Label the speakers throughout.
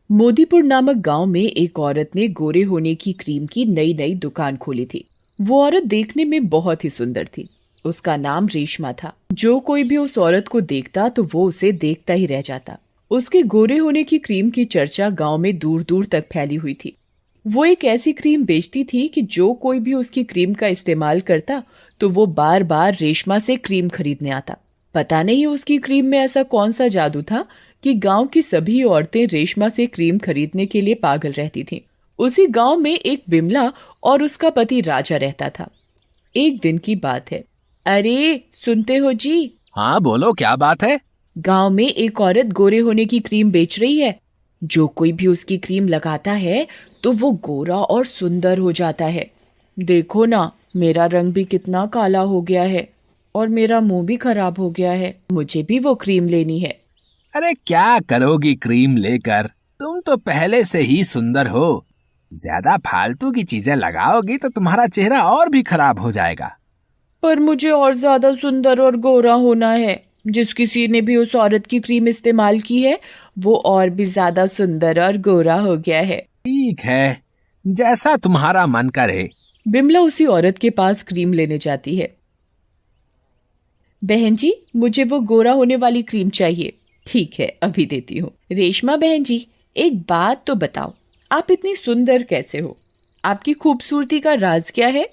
Speaker 1: मोदीपुर नामक गांव में एक औरत ने गोरे होने की क्रीम की नई नई दुकान खोली थी। वो औरत देखने में बहुत ही सुंदर थी। उसका नाम रेशमा था। जो कोई भी उस औरत को देखता तो वो उसे देखता ही रह जाता। उसके गोरे होने की क्रीम की चर्चा गांव में दूर दूर तक फैली हुई थी। वो एक ऐसी क्रीम बेचती थी कि जो कोई भी उसकी क्रीम का इस्तेमाल करता तो वो बार बार रेशमा से क्रीम खरीदने आता। पता नहीं उसकी क्रीम में ऐसा कौन सा जादू था कि गांव की सभी औरतें रेशमा से क्रीम खरीदने के लिए पागल रहती थीं। उसी गांव में एक बिमला और उसका पति राजा रहता था। एक दिन की बात है। अरे सुनते हो जी?
Speaker 2: हाँ बोलो, क्या बात है?
Speaker 1: गांव में एक औरत गोरे होने की क्रीम बेच रही है। जो कोई भी उसकी क्रीम लगाता है तो वो गोरा और सुंदर हो जाता है। देखो ना, मेरा रंग भी कितना काला हो गया है और मेरा मुंह भी खराब हो गया है। मुझे भी वो क्रीम लेनी है।
Speaker 2: अरे क्या करोगी क्रीम लेकर? तुम तो पहले से ही सुंदर हो। ज्यादा फालतू की चीजें लगाओगी तो तुम्हारा चेहरा और भी खराब हो जाएगा।
Speaker 1: पर मुझे और ज्यादा सुंदर और गोरा होना है। जिस किसी ने भी उस औरत की क्रीम इस्तेमाल की है वो और भी ज्यादा सुंदर और गोरा हो गया है।
Speaker 2: ठीक है, जैसा तुम्हारा मन करे।
Speaker 1: बिमला उसी औरत के पास क्रीम लेने जाती है। बहन जी, मुझे वो गोरा होने वाली क्रीम चाहिए। ठीक है, अभी देती हूँ। रेशमा बहन जी, एक बात तो बताओ, आप इतनी सुंदर कैसे हो? आपकी खूबसूरती का राज क्या है?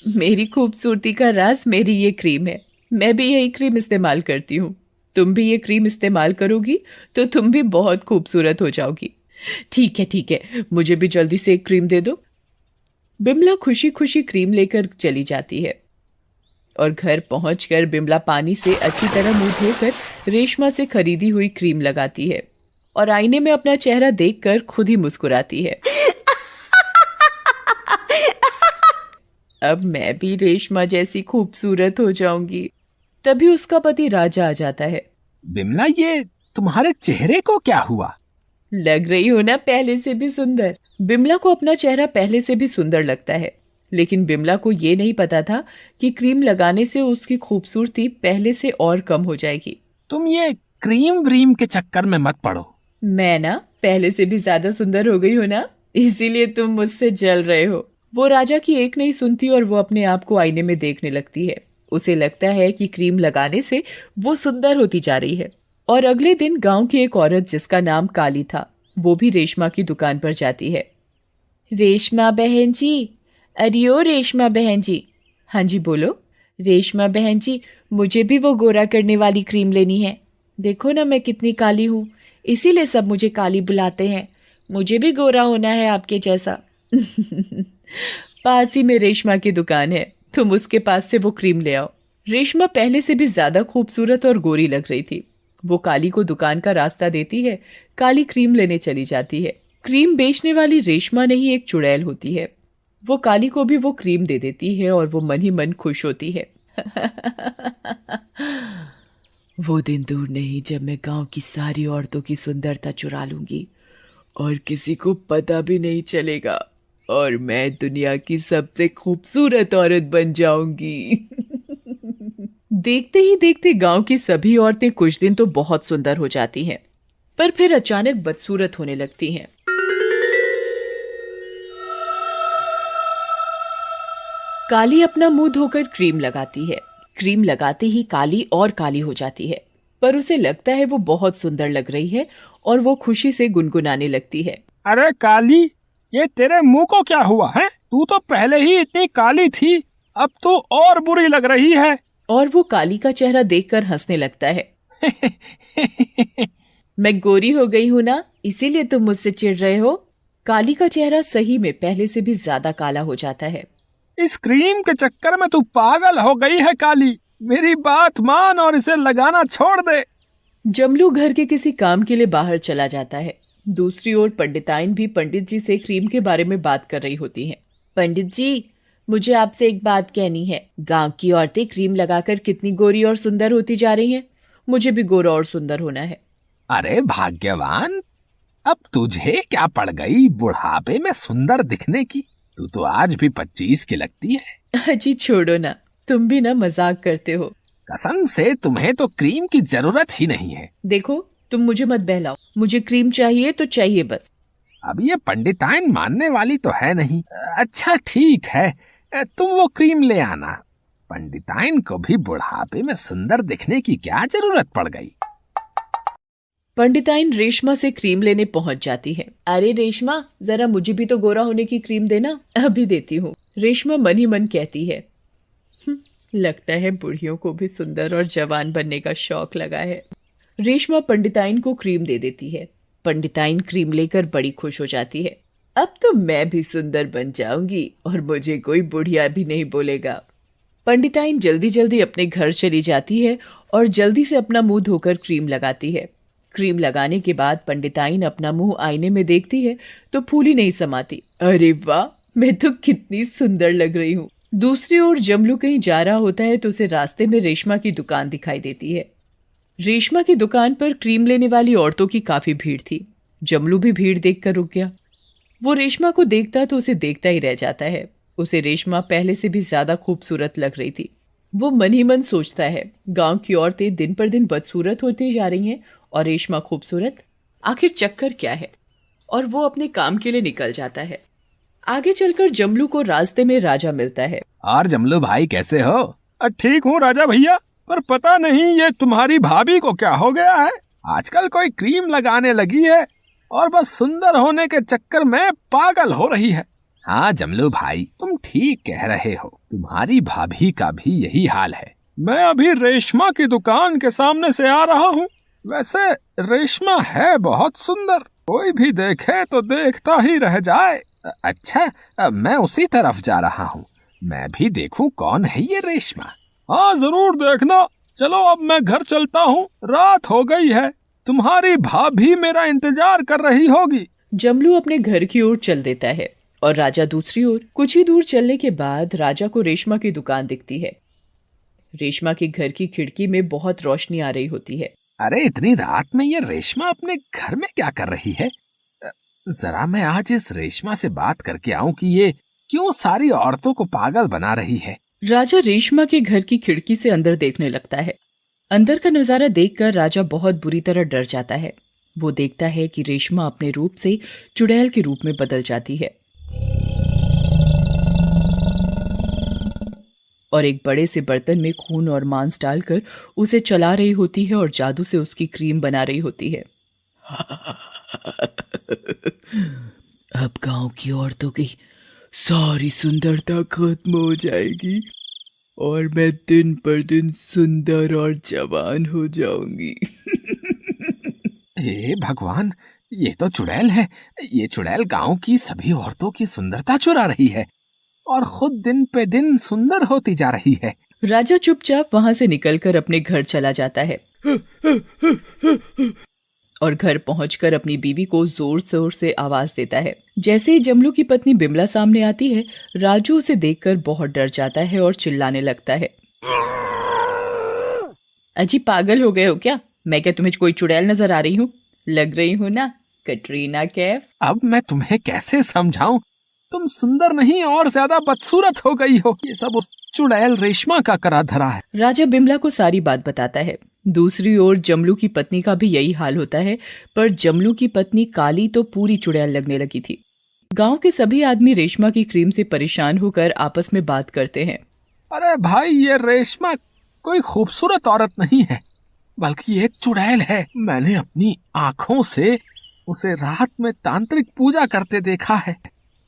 Speaker 1: मेरी खूबसूरती का राज मेरी ये क्रीम है। मैं भी यही क्रीम इस्तेमाल करती हूँ। तुम भी ये क्रीम इस्तेमाल करोगी तो तुम भी बहुत खूबसूरत हो जाओगी। ठीक है ठीक है, मुझे भी जल्दी से एक क्रीम दे दो। बिमला खुशी खुशी क्रीम लेकर चली जाती है और घर पहुंचकर बिमला पानी से अच्छी तरह मुंह धोकर रेशमा से खरीदी हुई क्रीम लगाती है और आईने में अपना चेहरा देखकर खुद ही मुस्कुराती है। अब मैं भी रेशमा जैसी खूबसूरत हो जाऊंगी। तभी उसका पति राजा आ जाता है।
Speaker 2: बिमला, ये तुम्हारे चेहरे को क्या हुआ?
Speaker 1: लग रही हो ना पहले से भी सुंदर। बिमला को अपना चेहरा पहले से भी सुंदर लगता है, लेकिन बिमला को ये नहीं पता था कि क्रीम लगाने से उसकी खूबसूरती पहले से और कम हो जाएगी।
Speaker 2: तुम ये क्रीम व्रीम के चक्कर में मत पड़ो।
Speaker 1: मैं ना पहले से भी ज्यादा सुंदर हो गई हो ना, इसीलिए तुम मुझसे जल रहे हो। वो राजा की एक नहीं सुनती और वो अपने आप को आईने में देखने लगती है। उसे लगता है कि क्रीम लगाने से वो सुंदर होती जा रही है। और अगले दिन गांव की एक औरत जिसका नाम काली था, वो भी रेशमा की दुकान पर जाती है। रेशमा बहन जी, अरे ओ रेशमा बहन जी। हाँ जी बोलो। रेशमा बहन जी, मुझे भी वो गोरा करने वाली क्रीम लेनी है। देखो ना मैं कितनी काली हूँ, इसीलिए सब मुझे काली बुलाते हैं। मुझे भी गोरा होना है आपके जैसा। पास ही में रेशमा की दुकान है, तुम उसके पास से वो क्रीम ले आओ। रेशमा पहले से भी ज्यादा खूबसूरत और गोरी लग रही थी। वो काली को दुकान का रास्ता देती है। काली क्रीम लेने चली जाती है। क्रीम बेचने वाली रेशमा नहीं एक चुड़ैल होती है। वो काली को भी वो क्रीम दे देती है और वो मन ही मन खुश होती है। वो दिन दूर नहीं जब मैं गांव की सारी औरतों की सुंदरता चुरा लूंगी और किसी को पता भी नहीं चलेगा और मैं दुनिया की सबसे खूबसूरत औरत बन जाऊंगी। देखते ही देखते गांव की सभी औरतें कुछ दिन तो बहुत सुंदर हो जाती हैं, पर फिर अचानक बदसूरत होने लगती हैं। काली अपना मुंह धोकर क्रीम लगाती है। क्रीम लगाते ही काली और काली हो जाती है, पर उसे लगता है वो बहुत सुंदर लग रही है और वो खुशी से गुनगुनाने लगती है।
Speaker 3: अरे काली, ये तेरे मुंह को क्या हुआ है? तू तो पहले ही इतनी काली थी, अब तो और बुरी लग रही है।
Speaker 1: और वो काली का चेहरा देखकर हंसने लगता है। मैं गोरी हो गई हूं ना, इसीलिए तुम मुझसे चिढ़ रहे हो। काली का चेहरा सही में पहले से भी ज्यादा काला हो जाता है।
Speaker 3: इस क्रीम के चक्कर में तू पागल हो गई है काली। मेरी बात मान और इसे लगाना छोड़ दे।
Speaker 1: जमलू घर के किसी काम के लिए बाहर चला जाता है। दूसरी ओर पंडिताइन भी पंडित जी से क्रीम के बारे में बात कर रही होती हैं। पंडित जी, मुझे आपसे एक बात कहनी है। गांव की औरतें क्रीम लगाकर कितनी गोरी और सुंदर होती जा रही हैं। मुझे भी गोरा और सुंदर होना है।
Speaker 2: अरे भाग्यवान, अब तुझे क्या पड़ गई बुढ़ापे में सुंदर दिखने की? तू तो आज भी 25 की लगती है।
Speaker 1: अजी छोड़ो ना, तुम भी ना मजाक करते हो।
Speaker 2: कसम से तुम्हें तो क्रीम की जरूरत ही नहीं है।
Speaker 1: देखो, तुम मुझे मत बहलाओ, मुझे क्रीम चाहिए तो चाहिए बस।
Speaker 2: अब ये पंडिताइन मानने वाली तो है नहीं। अच्छा ठीक है, तुम वो क्रीम ले आना। पंडिताइन को भी बुढ़ापे में सुंदर दिखने की क्या जरूरत पड़ गई।
Speaker 1: पंडिताइन रेशमा से क्रीम लेने पहुंच जाती है। अरे रेशमा, जरा मुझे भी तो गोरा होने की क्रीम देना। अभी देती हूँ, रेशमा मन ही मन कहती है। लगता है बुढ़ियों को भी सुंदर और जवान बनने का शौक लगा है। रेशमा पंडिताइन को क्रीम दे देती है। पंडिताइन क्रीम लेकर बड़ी खुश हो जाती है। अब तो मैं भी सुंदर बन जाऊंगी और मुझे कोई बुढ़िया भी नहीं बोलेगा। पंडिताइन जल्दी जल्दी अपने घर चली जाती है और जल्दी से अपना मुंह धोकर क्रीम लगाती है। क्रीम लगाने के बाद पंडिताइन अपना मुंह आईने में देखती है तो फूली नहीं समाती। अरे वाह, मैं तो कितनी सुंदर लग रही हूँ। दूसरी ओर जमलू कहीं जा रहा होता है तो उसे रास्ते में रेशमा की दुकान दिखाई देती है। रेशमा की दुकान पर क्रीम लेने वाली औरतों की काफी भीड़ थी। जमलू भी भीड़ देखकर रुक गया। वो रेशमा को देखता तो उसे देखता ही रह जाता है। उसे रेशमा पहले से भी ज्यादा खूबसूरत लग रही थी। वो मन ही मन सोचता है, गांव की औरतें दिन पर दिन बदसूरत होती जा रही हैं और रेशमा खूबसूरत, आखिर चक्कर क्या है। और वो अपने काम के लिए निकल जाता है। आगे चलकर जमलू को रास्ते में राजा मिलता है।
Speaker 2: और जमलू भाई कैसे हो?
Speaker 3: ठीक हूँ राजा भैया, पर पता नहीं ये तुम्हारी भाभी को क्या हो गया है।
Speaker 2: आजकल कोई क्रीम लगाने लगी है और बस सुंदर होने के चक्कर में पागल हो रही है। हाँ जमलू भाई, तुम ठीक कह रहे हो, तुम्हारी भाभी का भी यही हाल है।
Speaker 3: मैं अभी रेशमा की दुकान के सामने से आ रहा हूँ। वैसे रेशमा है बहुत सुंदर, कोई भी देखे तो देखता ही रह जाए।
Speaker 2: अच्छा, मैं उसी तरफ जा रहा हूँ, मैं भी देखूं कौन है ये रेशमा।
Speaker 3: हाँ जरूर देखना। चलो अब मैं घर चलता हूँ, रात हो गई है, तुम्हारी भाभी मेरा इंतजार कर रही होगी।
Speaker 1: जमलू अपने घर की ओर चल देता है और राजा दूसरी ओर। कुछ ही दूर चलने के बाद राजा को रेशमा की दुकान दिखती है। रेशमा के घर की खिड़की में बहुत रोशनी आ रही होती है।
Speaker 2: अरे इतनी रात में ये रेशमा अपने घर में क्या कर रही है? जरा मैं आज इस रेशमा से बात करके आऊं कि ये क्यों सारी औरतों को पागल बना रही है।
Speaker 1: राजा रेशमा के घर की खिड़की से अंदर देखने लगता है। अंदर का नजारा देखकर राजा बहुत बुरी तरह डर जाता है। वो देखता है कि रेशमा अपने रूप से चुड़ैल के रूप में बदल जाती है और एक बड़े से बर्तन में खून और मांस डालकर उसे चला रही होती है और जादू से उसकी क्रीम बना रही होती है। अब गांव की औरतों की सारी सुंदरता खत्म हो जाएगी और मैं दिन पर दिन सुंदर और जवान हो जाऊंगी।
Speaker 2: हे भगवान, ये तो चुड़ैल है। ये चुड़ैल गांव की सभी औरतों की सुंदरता चुरा रही है और खुद दिन पे दिन सुंदर होती जा रही है।
Speaker 1: राजा चुपचाप वहां से निकलकर अपने घर चला जाता है और घर पहुंचकर अपनी बीवी को जोर जोर से आवाज देता है। जैसे ही जमलू की पत्नी बिमला सामने आती है, राजू उसे देखकर बहुत डर जाता है और चिल्लाने लगता है। अजी पागल हो गए हो क्या? मैं क्या तुम्हें कोई चुड़ैल नजर आ रही हूँ? लग रही हूँ ना कटरीना कैफ।
Speaker 2: अब मैं तुम्हें कैसे समझाऊं? तुम सुंदर नहीं और ज्यादा बदसूरत हो गई हो। ये सब उस चुड़ैल रेशमा का करा धरा है।
Speaker 1: राजा बिमला को सारी बात बताता है। दूसरी ओर जमलू की पत्नी का भी यही हाल होता है, पर जमलू की पत्नी काली तो पूरी चुड़ैल लगने लगी थी। गांव के सभी आदमी रेशमा की क्रीम से परेशान होकर आपस में बात करते हैं।
Speaker 2: अरे भाई, ये रेशमा कोई खूबसूरत औरत नहीं है, बल्कि एक चुड़ैल है। मैंने अपनी आँखों से उसे रात में तांत्रिक पूजा करते देखा है।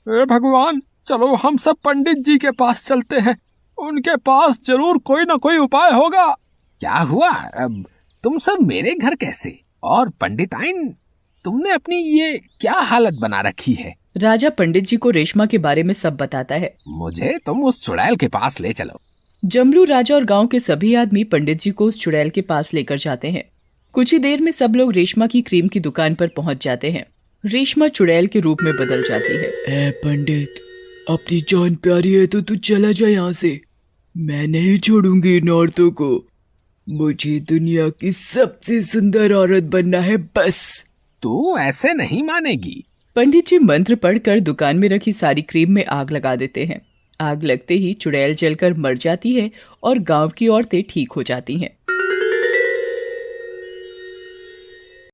Speaker 3: हे भगवान, चलो हम सब पंडित जी के पास चलते हैं, उनके पास जरूर कोई ना कोई उपाय होगा।
Speaker 2: क्या हुआ? अब तुम सब मेरे घर कैसे? और पंडिताइन, तुमने अपनी ये क्या हालत बना रखी है?
Speaker 1: राजा पंडित जी को रेशमा के बारे में सब बताता है।
Speaker 2: मुझे तुम उस चुड़ैल के पास ले चलो।
Speaker 1: जमलू, राजा और गांव के सभी आदमी पंडित जी को उस चुड़ैल के पास लेकर जाते हैं। कुछ ही देर में सब लोग रेशमा की क्रीम की दुकान पर पहुंच जाते हैं। रेशमा चुड़ैल के रूप में बदल जाती है। ए पंडित, अपनी जान प्यारी है तो तू चला जा यहाँ से। मैं नहीं छोड़ूंगी इन औरतों को। मुझे दुनिया की सबसे सुंदर औरत बनना है बस।
Speaker 2: तू ऐसे नहीं मानेगी।
Speaker 1: पंडित जी मंत्र पढ़कर दुकान में रखी सारी क्रीम में आग लगा देते हैं। आग लगते ही चुड़ैल जलकर मर जाती है और गांव की औरतें ठीक हो जाती हैं।